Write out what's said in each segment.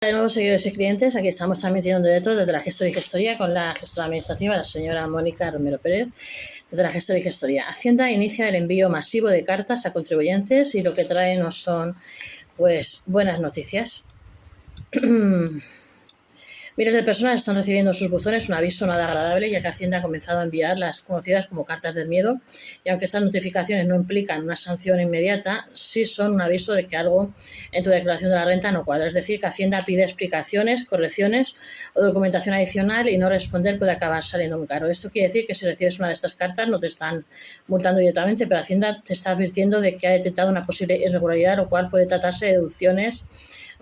De nuevo, seguidores y clientes, aquí estamos transmitiendo en directo desde la Gestora y Gestoría con la gestora administrativa, la señora Mónica Romero Pérez, desde la Gestora y Gestoría. Hacienda inicia el envío masivo de cartas a contribuyentes y lo que trae no son, pues, buenas noticias. Miles de personas están recibiendo en sus buzones un aviso nada agradable, ya que Hacienda ha comenzado a enviar las conocidas como cartas del miedo, y aunque estas notificaciones no implican una sanción inmediata, sí son un aviso de que algo en tu declaración de la renta no cuadra. Es decir, que Hacienda pide explicaciones, correcciones o documentación adicional y no responder puede acabar saliendo muy caro. Esto quiere decir que si recibes una de estas cartas no te están multando directamente, pero Hacienda te está advirtiendo de que ha detectado una posible irregularidad, lo cual puede tratarse de deducciones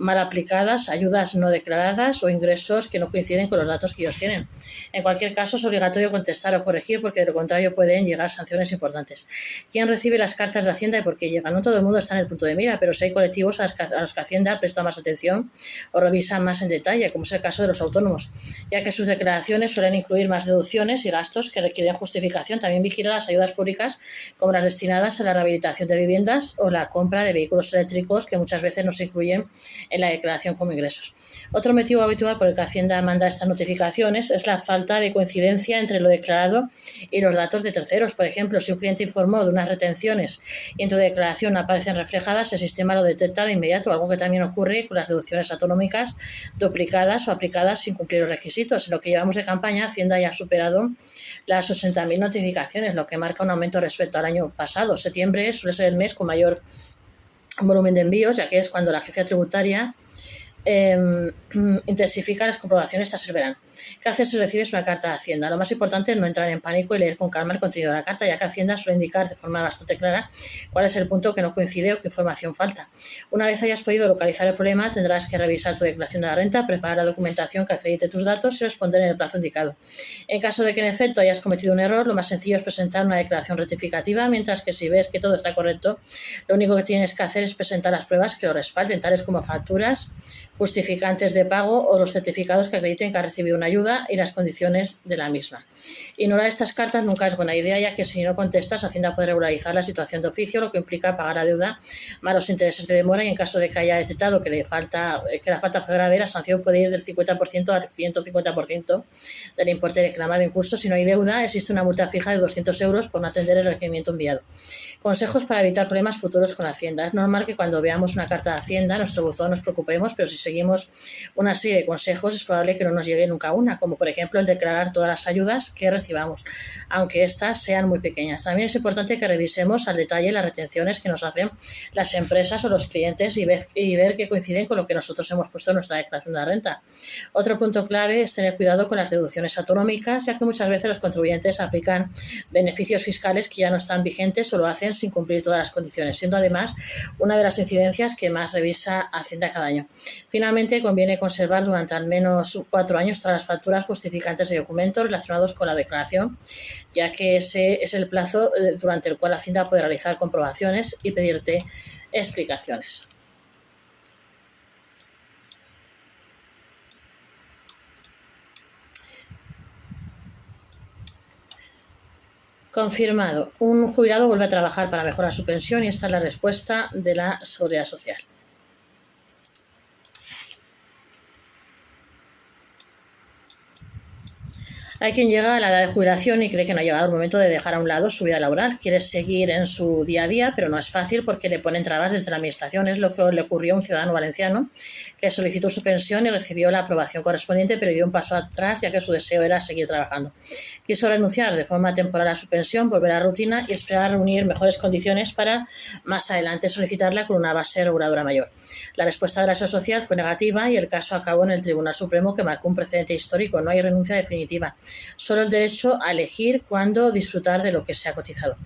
mal aplicadas, ayudas no declaradas o ingresos que no coinciden con los datos que ellos tienen. En cualquier caso, es obligatorio contestar o corregir, porque de lo contrario pueden llegar sanciones importantes. ¿Quién recibe las cartas de Hacienda y por qué llegan? No todo el mundo está en el punto de mira, pero sí hay colectivos a los que Hacienda presta más atención o revisa más en detalle, como es el caso de los autónomos, ya que sus declaraciones suelen incluir más deducciones y gastos que requieren justificación. También vigila las ayudas públicas, como las destinadas a la rehabilitación de viviendas o la compra de vehículos eléctricos, que muchas veces no se incluyen en la declaración como ingresos. Otro motivo habitual por el que Hacienda manda estas notificaciones es la falta de coincidencia entre lo declarado y los datos de terceros. Por ejemplo, si un cliente informó de unas retenciones y en tu declaración no aparecen reflejadas, el sistema lo detecta de inmediato, algo que también ocurre con las deducciones autonómicas duplicadas o aplicadas sin cumplir los requisitos. En lo que llevamos de campaña, Hacienda ya ha superado las 80.000 notificaciones, lo que marca un aumento respecto al año pasado. Septiembre suele ser el mes con mayor volumen de envíos, ya que es cuando la agencia tributaria intensifica las comprobaciones tras el verano. ¿Qué haces si recibes una carta de Hacienda? Lo más importante es no entrar en pánico y leer con calma el contenido de la carta, ya que Hacienda suele indicar de forma bastante clara cuál es el punto que no coincide o qué información falta. Una vez hayas podido localizar el problema, tendrás que revisar tu declaración de la renta, preparar la documentación que acredite tus datos y responder en el plazo indicado. En caso de que en efecto hayas cometido un error, lo más sencillo es presentar una declaración rectificativa, mientras que si ves que todo está correcto, lo único que tienes que hacer es presentar las pruebas que lo respalden, tales como facturas, justificantes de pago o los certificados que acrediten que ha recibido una ayuda y las condiciones de la misma. Ignorar estas cartas nunca es buena idea, ya que si no contestas, Hacienda puede regularizar la situación de oficio, lo que implica pagar la deuda más los intereses de demora, y en caso de que haya detectado que la falta fue grave, la sanción puede ir del 50% al 150% del importe reclamado. Incluso si no hay deuda, existe una multa fija de 200 euros por no atender el requerimiento enviado. Consejos para evitar problemas futuros con Hacienda. Es normal que cuando veamos una carta de Hacienda en nuestro buzón nos preocupemos, pero si seguimos una serie de consejos es probable que no nos llegue nunca una, como por ejemplo el declarar todas las ayudas que recibamos, aunque estas sean muy pequeñas. También es importante que revisemos al detalle las retenciones que nos hacen las empresas o los clientes y ver que coinciden con lo que nosotros hemos puesto en nuestra declaración de la renta. Otro punto clave es tener cuidado con las deducciones autonómicas, ya que muchas veces los contribuyentes aplican beneficios fiscales que ya no están vigentes o lo hacen sin cumplir todas las condiciones, siendo además una de las incidencias que más revisa Hacienda cada año. Finalmente, conviene conservar durante al menos 4 años todas las facturas, justificantes y documentos relacionados con la declaración, ya que ese es el plazo durante el cual Hacienda puede realizar comprobaciones y pedirte explicaciones. Confirmado. Un jubilado vuelve a trabajar para mejorar su pensión y esta es la respuesta de la Seguridad Social. Hay quien llega a la edad de jubilación y cree que no ha llegado el momento de dejar a un lado su vida laboral. Quiere seguir en su día a día, pero no es fácil porque le ponen trabas desde la administración. Es lo que le ocurrió a un ciudadano valenciano que solicitó su pensión y recibió la aprobación correspondiente, pero dio un paso atrás ya que su deseo era seguir trabajando. Quiso renunciar de forma temporal a su pensión, volver a la rutina y esperar reunir mejores condiciones para más adelante solicitarla con una base reguladora mayor. La respuesta de la Seguridad Social fue negativa y el caso acabó en el Tribunal Supremo, que marcó un precedente histórico. No hay renuncia definitiva, solo el derecho a elegir cuándo disfrutar de lo que se ha cotizado.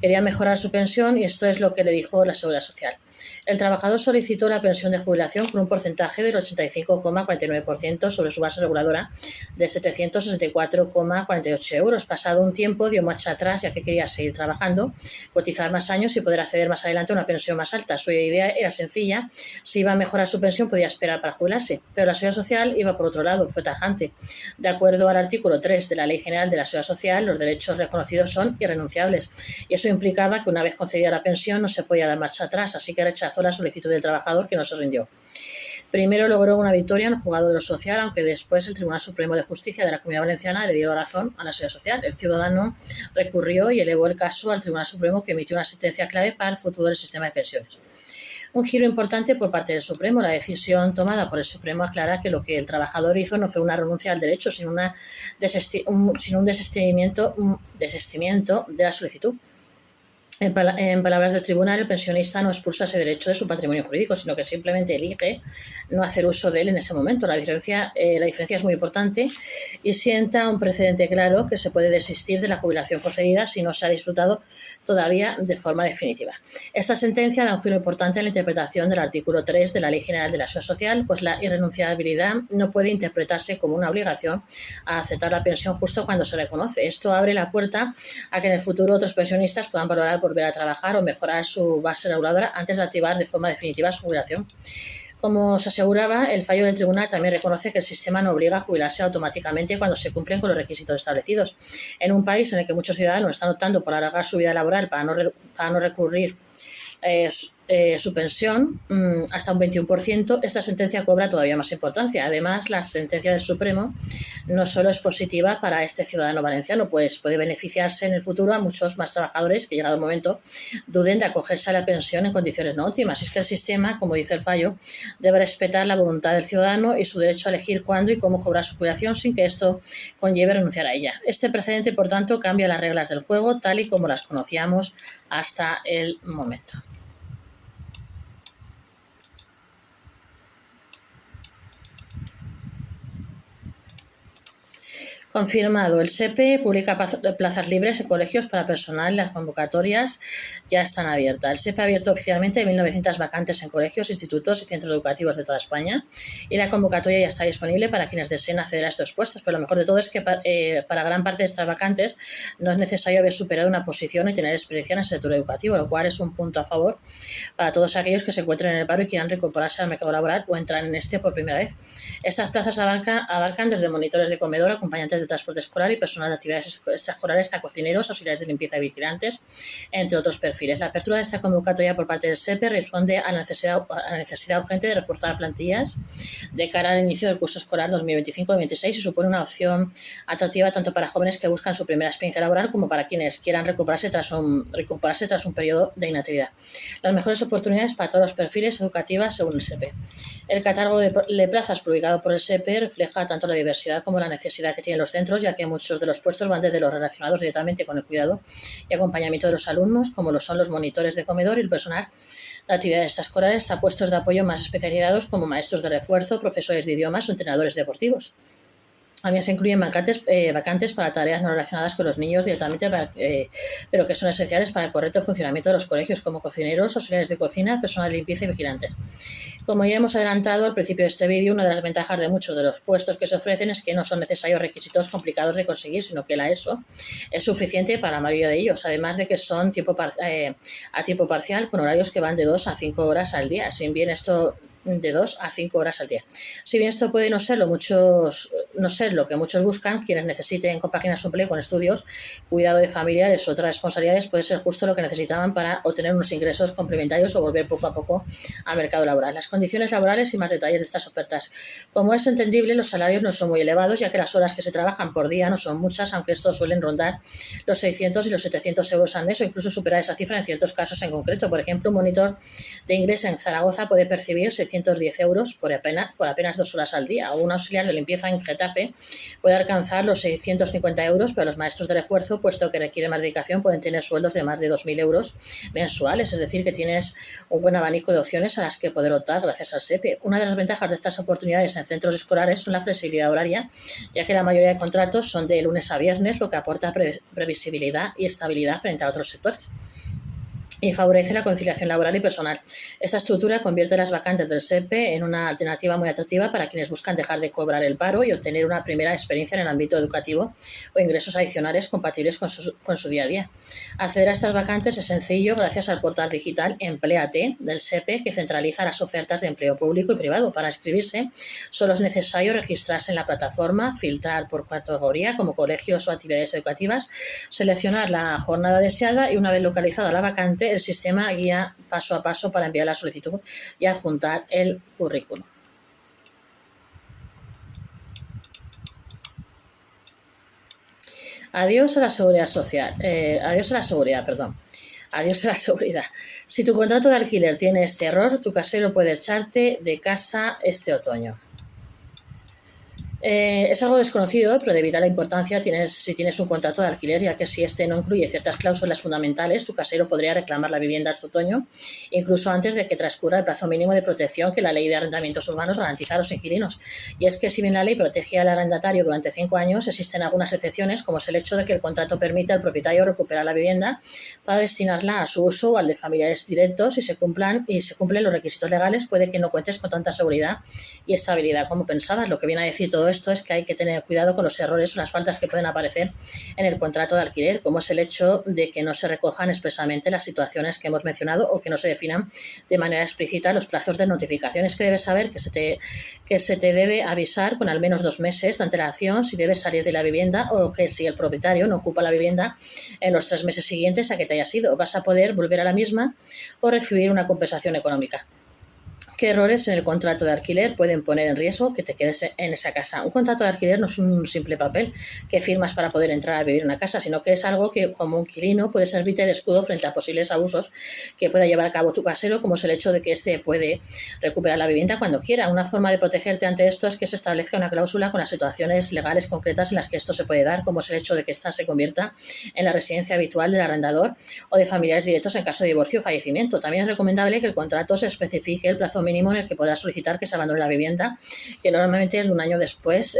Quería mejorar su pensión y esto es lo que le dijo la Seguridad Social. El trabajador solicitó la pensión de jubilación con un porcentaje del 85,49% sobre su base reguladora de 764,48 euros. Pasado un tiempo dio marcha atrás, ya que quería seguir trabajando, cotizar más años y poder acceder más adelante a una pensión más alta. Su idea era sencilla: si iba a mejorar su pensión podía esperar para jubilarse, pero la Seguridad Social iba por otro lado, fue tajante. De acuerdo al artículo 3 de la Ley General de la Seguridad Social, los derechos reconocidos son irrenunciables, y eso implicaba que una vez concedida la pensión no se podía dar marcha atrás, así que rechazó la solicitud del trabajador, que no se rindió. Primero logró una victoria en el juzgado de lo social, aunque después el Tribunal Supremo de Justicia de la Comunidad Valenciana le dio razón a la seguridad social. El ciudadano recurrió y elevó el caso al Tribunal Supremo, que emitió una sentencia clave para el futuro del sistema de pensiones. Un giro importante por parte del Supremo. La decisión tomada por el Supremo aclara que lo que el trabajador hizo no fue una renuncia al derecho, sino un desistimiento de la solicitud. En palabras del tribunal, el pensionista no expulsa ese derecho de su patrimonio jurídico, sino que simplemente elige no hacer uso de él en ese momento. La diferencia es muy importante y sienta un precedente claro que se puede desistir de la jubilación concedida si no se ha disfrutado todavía de forma definitiva. Esta sentencia da un giro importante en la interpretación del artículo 3 de la Ley General de la Seguridad Social, pues la irrenunciabilidad no puede interpretarse como una obligación a aceptar la pensión justo cuando se reconoce. Esto abre la puerta a que en el futuro otros pensionistas puedan valorar volver a trabajar o mejorar su base reguladora antes de activar de forma definitiva su jubilación. Como se aseguraba, el fallo del tribunal también reconoce que el sistema no obliga a jubilarse automáticamente cuando se cumplen con los requisitos establecidos. En un país en el que muchos ciudadanos están optando por alargar su vida laboral para no recurrir su pensión hasta un 21%, esta sentencia cobra todavía más importancia. Además, la sentencia del Supremo no solo es positiva para este ciudadano valenciano, pues puede beneficiarse en el futuro a muchos más trabajadores que, llegado el momento, duden de acogerse a la pensión en condiciones no óptimas. Es que el sistema, como dice el fallo, debe respetar la voluntad del ciudadano y su derecho a elegir cuándo y cómo cobrar su jubilación sin que esto conlleve renunciar a ella. Este precedente, por tanto, cambia las reglas del juego tal y como las conocíamos hasta el momento. Confirmado. El SEPE publica plazas libres en colegios para personal. Las convocatorias ya están abiertas. El SEPE ha abierto oficialmente 1.900 vacantes en colegios, institutos y centros educativos de toda España. Y la convocatoria ya está disponible para quienes deseen acceder a estos puestos. Pero lo mejor de todo es que para gran parte de estas vacantes no es necesario haber superado una posición y tener experiencia en el sector educativo, lo cual es un punto a favor para todos aquellos que se encuentren en el paro y quieran reincorporarse al mercado laboral o entrar en este por primera vez. Estas plazas abarcan desde monitores de comedor, acompañantes de transporte escolar y personal de actividades extraescolares hasta cocineros, auxiliares de limpieza y vigilantes, entre otros perfiles. La apertura de esta convocatoria por parte del SEPE responde a la necesidad urgente de reforzar plantillas de cara al inicio del curso escolar 2025-2026 y supone una opción atractiva tanto para jóvenes que buscan su primera experiencia laboral como para quienes quieran recuperarse tras un periodo de inactividad. Las mejores oportunidades para todos los perfiles educativos según el SEPE. El catálogo de plazas publicado por el SEPE refleja tanto la diversidad como la necesidad que tienen los centros, ya que muchos de los puestos van desde los relacionados directamente con el cuidado y acompañamiento de los alumnos, como lo son los monitores de comedor y el personal de actividades extraescolares, a puestos de apoyo más especializados como maestros de refuerzo, profesores de idiomas o entrenadores deportivos. También se incluyen vacantes para tareas no relacionadas con los niños directamente, pero que son esenciales para el correcto funcionamiento de los colegios, como cocineros, auxiliares de cocina, personal de limpieza y vigilantes. Como ya hemos adelantado al principio de este vídeo, una de las ventajas de muchos de los puestos que se ofrecen es que no son necesarios requisitos complicados de conseguir, sino que la ESO es suficiente para la mayoría de ellos, además de que son a tiempo parcial con horarios que van de 2 a 5 horas al día. Si bien esto de 2 a 5 horas al día. Si bien esto puede no ser lo que muchos buscan, quienes necesiten compaginar su empleo con estudios, cuidado de familiares o otras responsabilidades, puede ser justo lo que necesitaban para obtener unos ingresos complementarios o volver poco a poco al mercado laboral. Las condiciones laborales y más detalles de estas ofertas. Como es entendible, los salarios no son muy elevados, ya que las horas que se trabajan por día no son muchas, aunque estos suelen rondar los 600 y los 700 euros al mes o incluso superar esa cifra en ciertos casos en concreto. Por ejemplo, un monitor de inglés en Zaragoza puede percibir 610 euros por apenas 2 horas al día, o un auxiliar de limpieza en Getafe puede alcanzar los 650 euros, pero los maestros de refuerzo, puesto que requiere más dedicación, pueden tener sueldos de más de 2.000 euros mensuales, es decir, que tienes un buen abanico de opciones a las que poder optar gracias al SEPE. Una de las ventajas de estas oportunidades en centros escolares son la flexibilidad horaria, ya que la mayoría de contratos son de lunes a viernes, lo que aporta previsibilidad y estabilidad frente a otros sectores. Y favorece la conciliación laboral y personal. Esta estructura convierte las vacantes del SEPE en una alternativa muy atractiva para quienes buscan dejar de cobrar el paro y obtener una primera experiencia en el ámbito educativo o ingresos adicionales compatibles con su día a día. Acceder a estas vacantes es sencillo gracias al portal digital Empléate del SEPE, que centraliza las ofertas de empleo público y privado. Para inscribirse solo es necesario registrarse en la plataforma, filtrar por categoría como colegios o actividades educativas, seleccionar la jornada deseada y una vez localizada la vacante, el sistema guía paso a paso para enviar la solicitud y adjuntar el currículum. Adiós a la seguridad social. Adiós a la seguridad, perdón. Adiós a la seguridad. Si tu contrato de alquiler tiene este error, tu casero puede echarte de casa este otoño. Es algo desconocido, pero de vital importancia si tienes un contrato de alquiler, ya que si este no incluye ciertas cláusulas fundamentales, tu casero podría reclamar la vivienda este otoño, incluso antes de que transcurra el plazo mínimo de protección que la Ley de Arrendamientos Urbanos garantiza a los inquilinos. Y es que si bien la ley protege al arrendatario durante 5 años, existen algunas excepciones, como es el hecho de que el contrato permite al propietario recuperar la vivienda para destinarla a su uso o al de familiares directos. Si se cumplen los requisitos legales, puede que no cuentes con tanta seguridad y estabilidad como pensabas. Lo que viene a decir todo esto es que hay que tener cuidado con los errores o las faltas que pueden aparecer en el contrato de alquiler, como es el hecho de que no se recojan expresamente las situaciones que hemos mencionado o que no se definan de manera explícita los plazos de notificación. Es que debes saber que se te debe avisar con al menos 2 meses de antelación si debes salir de la vivienda, o que si el propietario no ocupa la vivienda en los 3 meses siguientes a que te hayas ido, vas a poder volver a la misma o recibir una compensación económica. ¿Qué errores en el contrato de alquiler pueden poner en riesgo que te quedes en esa casa? Un contrato de alquiler no es un simple papel que firmas para poder entrar a vivir en una casa, sino que es algo que, como un inquilino, puede servirte de escudo frente a posibles abusos que pueda llevar a cabo tu casero, como es el hecho de que éste puede recuperar la vivienda cuando quiera. Una forma de protegerte ante esto es que se establezca una cláusula con las situaciones legales concretas en las que esto se puede dar, como es el hecho de que ésta se convierta en la residencia habitual del arrendador o de familiares directos en caso de divorcio o fallecimiento. También es recomendable que el contrato se especifique el plazo mínimo en el que podrás solicitar que se abandone la vivienda, que normalmente es de un año después,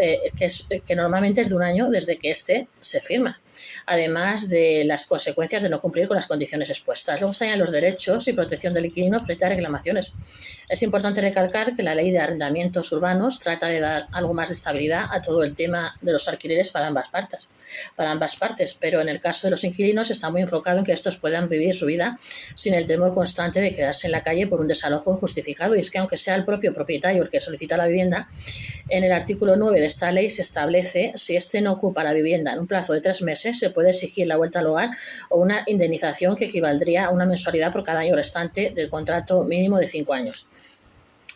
que normalmente es de un año desde que éste se firma, además de las consecuencias de no cumplir con las condiciones expuestas. Luego están los derechos y protección del inquilino frente a reclamaciones. Es importante recalcar que la Ley de Arrendamientos Urbanos trata de dar algo más de estabilidad a todo el tema de los alquileres para ambas partes, pero en el caso de los inquilinos está muy enfocado en que estos puedan vivir su vida sin el temor constante de quedarse en la calle por un desalojo injustificado. Y es que aunque sea el propio propietario el que solicita la vivienda, en el artículo 9 de esta ley se establece si éste no ocupa la vivienda en un plazo de 3 meses, se puede exigir la vuelta al hogar o una indemnización que equivaldría a una mensualidad por cada año restante del contrato mínimo de 5 años.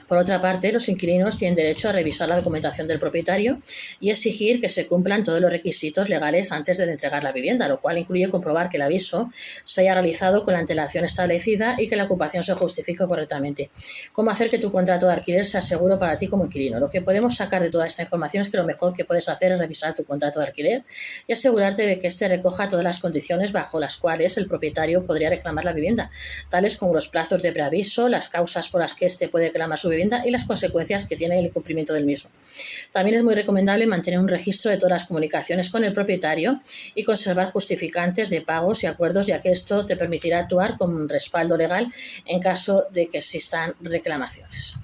Por otra parte, los inquilinos tienen derecho a revisar la documentación del propietario y exigir que se cumplan todos los requisitos legales antes de entregar la vivienda, lo cual incluye comprobar que el aviso se haya realizado con la antelación establecida y que la ocupación se justifique correctamente. ¿Cómo hacer que tu contrato de alquiler sea seguro para ti como inquilino? Lo que podemos sacar de toda esta información es que lo mejor que puedes hacer es revisar tu contrato de alquiler y asegurarte de que éste recoja todas las condiciones bajo las cuales el propietario podría reclamar la vivienda, tales como los plazos de preaviso, las causas por las que éste puede reclamar su vivienda y las consecuencias que tiene el incumplimiento del mismo. También es muy recomendable mantener un registro de todas las comunicaciones con el propietario y conservar justificantes de pagos y acuerdos, ya que esto te permitirá actuar como un respaldo legal en caso de que existan reclamaciones.